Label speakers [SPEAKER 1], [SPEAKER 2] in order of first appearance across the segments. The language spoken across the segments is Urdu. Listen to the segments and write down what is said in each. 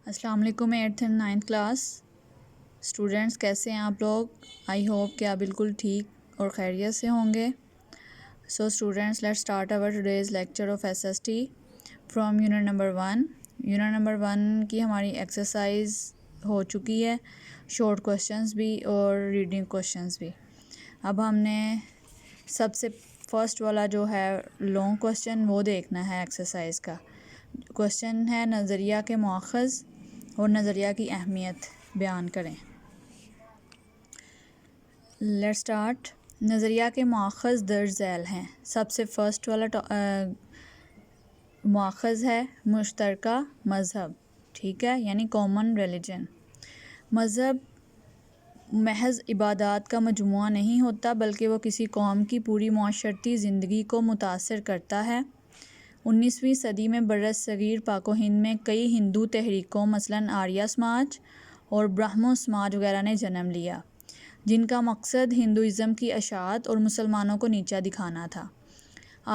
[SPEAKER 1] السلام علیکم 8th and 9th class students, کیسے ہیں آپ لوگ؟ آئی ہوپ کہ آپ بالکل ٹھیک اور خیریت سے ہوں گے. So students, let start over today's lecture of S S T from unit number 1. Unit number 1 کی ہماری ایکسرسائز ہو چکی ہے، شارٹ کوشچنز بھی اور ریڈنگ کوشچنز بھی. اب ہم نے سب سے فرسٹ والا جو ہے لانگ کوشچن وہ دیکھنا ہے ایکسرسائز کا. کوشچن ہے نظریہ کے مؤخذ اور نظریہ کی اہمیت بیان کریں. Let start. نظریہ کے مؤخذ درج ذیل ہیں. سب سے فرسٹ والا مؤخذ ہے مشترکہ مذہب، ٹھیک ہے، یعنی کامن ریلیجن. مذہب محض عبادات کا مجموعہ نہیں ہوتا، بلکہ وہ کسی قوم کی پوری معاشرتی زندگی کو متاثر کرتا ہے. 19ویں صدی میں برصغیر پاک و ہند میں کئی ہندو تحریکوں مثلاً آریہ سماج اور برہمو سماج وغیرہ نے جنم لیا، جن کا مقصد ہندوازم کی اشاعت اور مسلمانوں کو نیچا دکھانا تھا.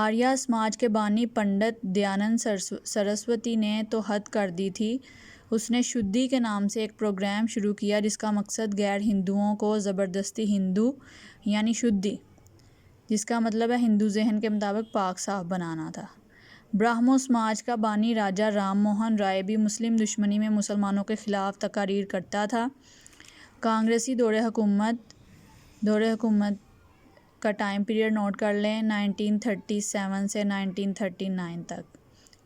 [SPEAKER 1] آریہ سماج کے بانی پنڈت دیانند سرسوتی نے تو حد کر دی تھی. اس نے شدھی کے نام سے ایک پروگرام شروع کیا جس کا مقصد غیر ہندوؤں کو زبردستی ہندو یعنی شدھی، جس کا مطلب ہے ہندو ذہن کے مطابق پاک صاف بنانا تھا. برہمو سماج کا بانی راجہ رام موہن رائے بھی مسلم دشمنی میں مسلمانوں کے خلاف تقاریر کرتا تھا. کانگریسی دور حکومت کا ٹائم پیریڈ نوٹ کر لیں، 1937 سے 1939 تک،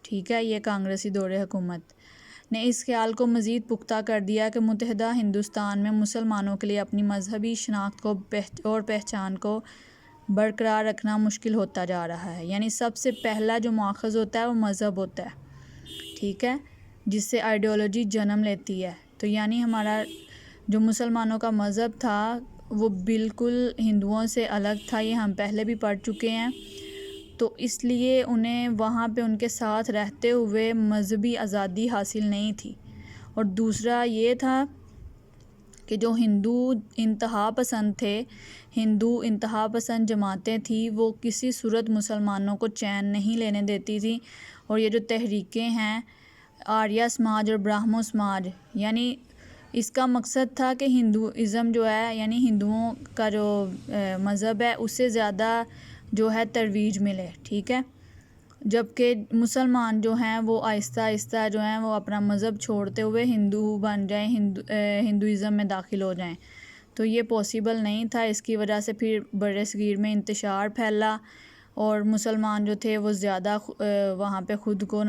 [SPEAKER 1] ٹھیک ہے. یہ کانگریسی دور حکومت نے اس خیال کو مزید پختہ کر دیا کہ متحدہ ہندوستان میں مسلمانوں کے لیے اپنی مذہبی شناخت کو اور پہچان کو برقرار رکھنا مشکل ہوتا جا رہا ہے. یعنی سب سے پہلا جو مؤخذ ہوتا ہے وہ مذہب ہوتا ہے، ٹھیک ہے، جس سے آئیڈیالوجی جنم لیتی ہے. تو یعنی ہمارا جو مسلمانوں کا مذہب تھا وہ بالکل ہندوؤں سے الگ تھا، یہ ہم پہلے بھی پڑھ چکے ہیں. تو اس لیے انہیں وہاں پہ ان کے ساتھ رہتے ہوئے مذہبی آزادی حاصل نہیں تھی. اور دوسرا یہ تھا کہ جو ہندو انتہا پسند جماعتیں تھیں وہ کسی صورت مسلمانوں کو چین نہیں لینے دیتی تھیں. اور یہ جو تحریکیں ہیں آریہ سماج اور برہمو سماج، یعنی اس کا مقصد تھا کہ ہندوازم جو ہے یعنی ہندوؤں کا جو مذہب ہے اس سے زیادہ جو ہے ترویج ملے، ٹھیک ہے، جبکہ مسلمان جو ہیں وہ آہستہ آہستہ جو ہیں وہ اپنا مذہب چھوڑتے ہوئے ہندو بن جائیں، ہندوازم میں داخل ہو جائیں. تو یہ پاسبل نہیں تھا. اس کی وجہ سے پھر برصغیر میں انتشار پھیلا اور مسلمان جو تھے وہ زیادہ وہاں پہ خود کو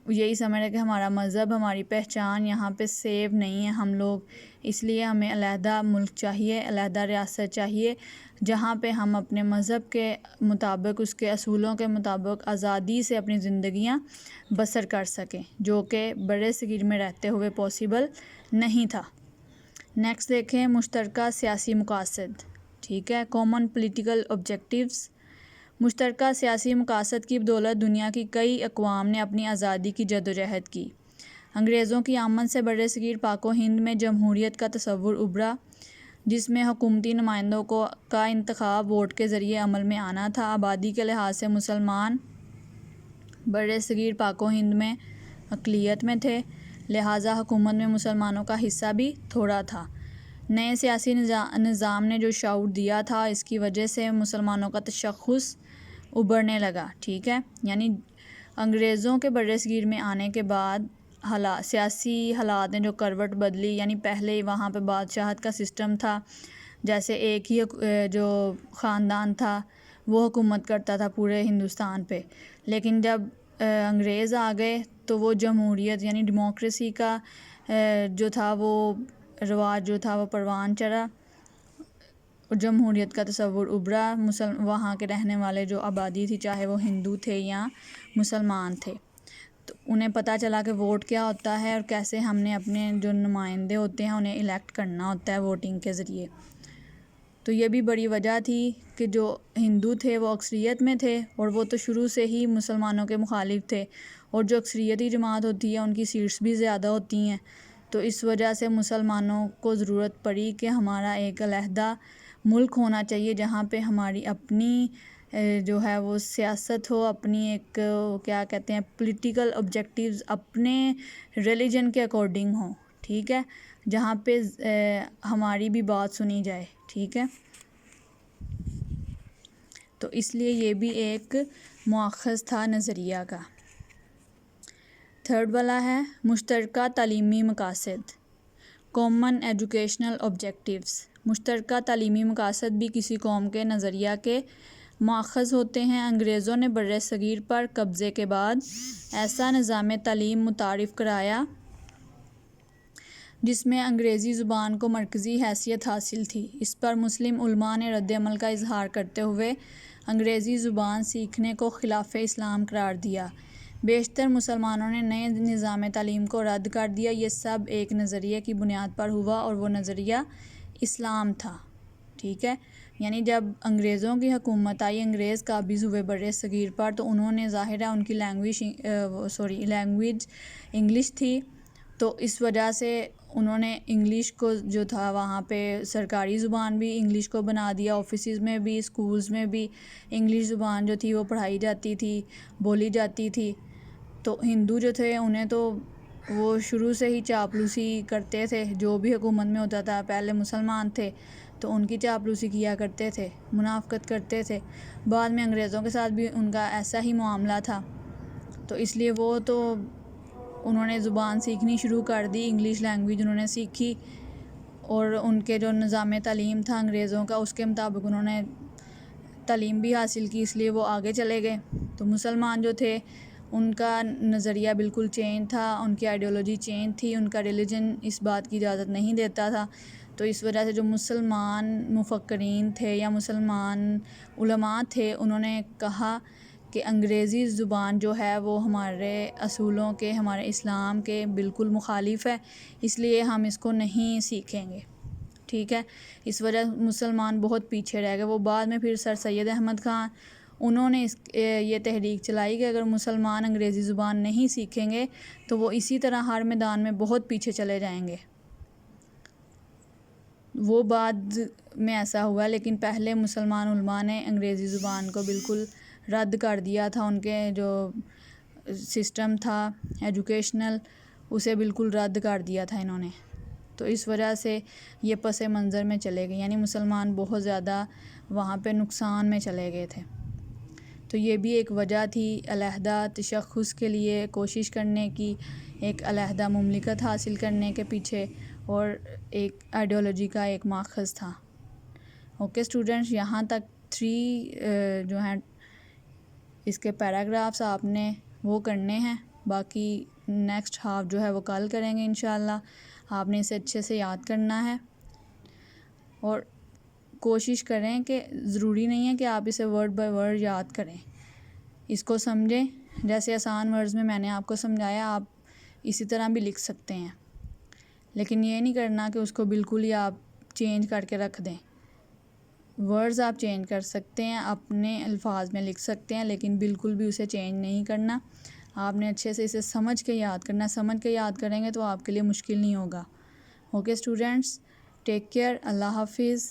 [SPEAKER 1] یہی سمجھ رہے کہ ہمارا مذہب، ہماری پہچان یہاں پہ سیو نہیں ہے ہم لوگ، اس لیے ہمیں علیحدہ ملک چاہیے، علیحدہ ریاست چاہیے جہاں پہ ہم اپنے مذہب کے مطابق، اس کے اصولوں کے مطابق آزادی سے اپنی زندگیاں بسر کر سکیں، جو کہ برصغیر میں رہتے ہوئے پاسبل نہیں تھا. نیکسٹ دیکھیں مشترکہ سیاسی مقاصد، ٹھیک ہے، کامن پولیٹیکل آبجیکٹیوز. مشترکہ سیاسی مقاصد کی بدولت دنیا کی کئی اقوام نے اپنی آزادی کی جدوجہد کی. انگریزوں کی آمد سے برصغیر پاک و ہند میں جمہوریت کا تصور ابھرا، جس میں حکومتی نمائندوں کا انتخاب ووٹ کے ذریعے عمل میں آنا تھا. آبادی کے لحاظ سے مسلمان برصغیر پاک و ہند میں اقلیت میں تھے، لہٰذا حکومت میں مسلمانوں کا حصہ بھی تھوڑا تھا. نئے سیاسی نظام نے جو شعور دیا تھا اس کی وجہ سے مسلمانوں کا تشخص ابھرنے لگا، ٹھیک ہے. یعنی انگریزوں کے برصغیر میں آنے کے بعد سیاسی حالات نے جو کروٹ بدلی، یعنی پہلے وہاں پہ بادشاہت کا سسٹم تھا، جیسے ایک ہی جو خاندان تھا وہ حکومت کرتا تھا پورے ہندوستان پہ. لیکن جب انگریز آ گئے تو وہ جمہوریت یعنی ڈیموکریسی کا جو تھا وہ رواج جو تھا وہ پروان چڑھا اور جمہوریت کا تصور ابھرا. وہاں کے رہنے والے جو آبادی تھی، چاہے وہ ہندو تھے یا مسلمان تھے، تو انہیں پتہ چلا کہ ووٹ کیا ہوتا ہے اور کیسے ہم نے اپنے جو نمائندے ہوتے ہیں انہیں الیکٹ کرنا ہوتا ہے ووٹنگ کے ذریعے. تو یہ بھی بڑی وجہ تھی کہ جو ہندو تھے وہ اکثریت میں تھے اور وہ تو شروع سے ہی مسلمانوں کے مخالف تھے، اور جو اکثریتی جماعت ہوتی ہے ان کی سیٹس بھی زیادہ ہوتی ہیں. تو اس وجہ سے مسلمانوں کو ضرورت پڑی کہ ہمارا ایک علیحدہ ملک ہونا چاہیے جہاں پہ ہماری اپنی جو ہے وہ سیاست ہو، اپنی ایک کیا کہتے ہیں پولیٹیکل آبجیکٹیوز اپنے ریلیجن کے اکارڈنگ ہوں، ٹھیک ہے، جہاں پہ ہماری بھی بات سنی جائے، ٹھیک ہے. تو اس لیے یہ بھی ایک مؤخذ تھا نظریہ کا. تھرڈ والا ہے مشترکہ تعلیمی مقاصد، کامن ایجوکیشنل آبجیکٹیوز. مشترکہ تعلیمی مقاصد بھی کسی قوم کے نظریہ کے مؤخذ ہوتے ہیں. انگریزوں نے بر صغیر پر قبضے کے بعد ایسا نظام تعلیم متعارف کرایا جس میں انگریزی زبان کو مرکزی حیثیت حاصل تھی. اس پر مسلم علماء نے رد عمل کا اظہار کرتے ہوئے انگریزی زبان سیکھنے کو خلاف اسلام قرار دیا. بیشتر مسلمانوں نے نئے نظام تعلیم کو رد کر دیا. یہ سب ایک نظریے کی بنیاد پر ہوا اور وہ نظریہ اسلام تھا، ٹھیک ہے. یعنی جب انگریزوں کی حکومت آئی، انگریز قابض ہوئے بر صغیر پر، تو انہوں نے ظاہر ہے ان کی لینگویج انگلش تھی، تو اس وجہ سے انہوں نے انگلش کو جو تھا وہاں پہ سرکاری زبان بھی انگلش کو بنا دیا. آفیسز میں بھی، اسکولز میں بھی انگلش زبان جو تھی وہ پڑھائی جاتی تھی، بولی جاتی تھی. تو ہندو جو تھے انہیں تو وہ شروع سے ہی چاپلوسی کرتے تھے، جو بھی حکومت میں ہوتا تھا. پہلے مسلمان تھے تو ان کی چاپلوسی کیا کرتے تھے، منافقت کرتے تھے. بعد میں انگریزوں کے ساتھ بھی ان کا ایسا ہی معاملہ تھا، تو اس لیے وہ تو انہوں نے زبان سیکھنی شروع کر دی، انگلش لینگویج انہوں نے سیکھی، اور ان کے جو نظام تعلیم تھا انگریزوں کا اس کے مطابق انہوں نے تعلیم بھی حاصل کی، اس لیے وہ آگے چلے گئے. تو مسلمان جو تھے ان کا نظریہ بالکل چینج تھا، ان کی آئیڈیالوجی چینج تھی، ان کا ریلیجن اس بات کی اجازت نہیں دیتا تھا. تو اس وجہ سے جو مسلمان مفکرین تھے یا مسلمان علماء تھے انہوں نے کہا کہ انگریزی زبان جو ہے وہ ہمارے اصولوں کے، ہمارے اسلام کے بالکل مخالف ہے، اس لیے ہم اس کو نہیں سیکھیں گے، ٹھیک ہے. اس وجہ مسلمان بہت پیچھے رہ گئے. وہ بعد میں پھر سر سید احمد خان انہوں نے یہ تحریک چلائی کہ اگر مسلمان انگریزی زبان نہیں سیکھیں گے تو وہ اسی طرح ہر میدان میں بہت پیچھے چلے جائیں گے. وہ بعد میں ایسا ہوا، لیکن پہلے مسلمان علماء نے انگریزی زبان کو بالکل رد کر دیا تھا. ان کے جو سسٹم تھا ایجوکیشنل اسے بالکل رد کر دیا تھا انہوں نے. تو اس وجہ سے یہ پس منظر میں چلے گئے، یعنی مسلمان بہت زیادہ وہاں پہ نقصان میں چلے گئے تھے. تو یہ بھی ایک وجہ تھی علیحدہ تشخص کے لیے کوشش کرنے کی، ایک علیحدہ مملکت حاصل کرنے کے پیچھے، اور ایک آئیڈیالوجی کا ایک ماخذ تھا. اوکے اسٹوڈنٹس، یہاں تک 3 جو ہیں اس کے پیراگرافس آپ نے وہ کرنے ہیں، باقی نیکسٹ ہاف جو ہے وہ کل کریں گے انشاءاللہ. آپ نے اسے اچھے سے یاد کرنا ہے، اور کوشش کریں کہ ضروری نہیں ہے کہ آپ اسے ورڈ بائی ورڈ یاد کریں، اس کو سمجھیں. جیسے آسان ورڈز میں نے آپ کو سمجھایا، آپ اسی طرح بھی لکھ سکتے ہیں، لیکن یہ نہیں کرنا کہ اس کو بالکل ہی آپ چینج کر کے رکھ دیں. ورڈز آپ چینج کر سکتے ہیں، اپنے الفاظ میں لکھ سکتے ہیں، لیکن بالکل بھی اسے چینج نہیں کرنا. آپ نے اچھے سے اسے سمجھ کے یاد کرنا، سمجھ کے یاد کریں گے تو آپ کے لیے مشکل نہیں ہوگا. اوکے اسٹوڈنٹس، ٹیک کیئر، اللہ حافظ.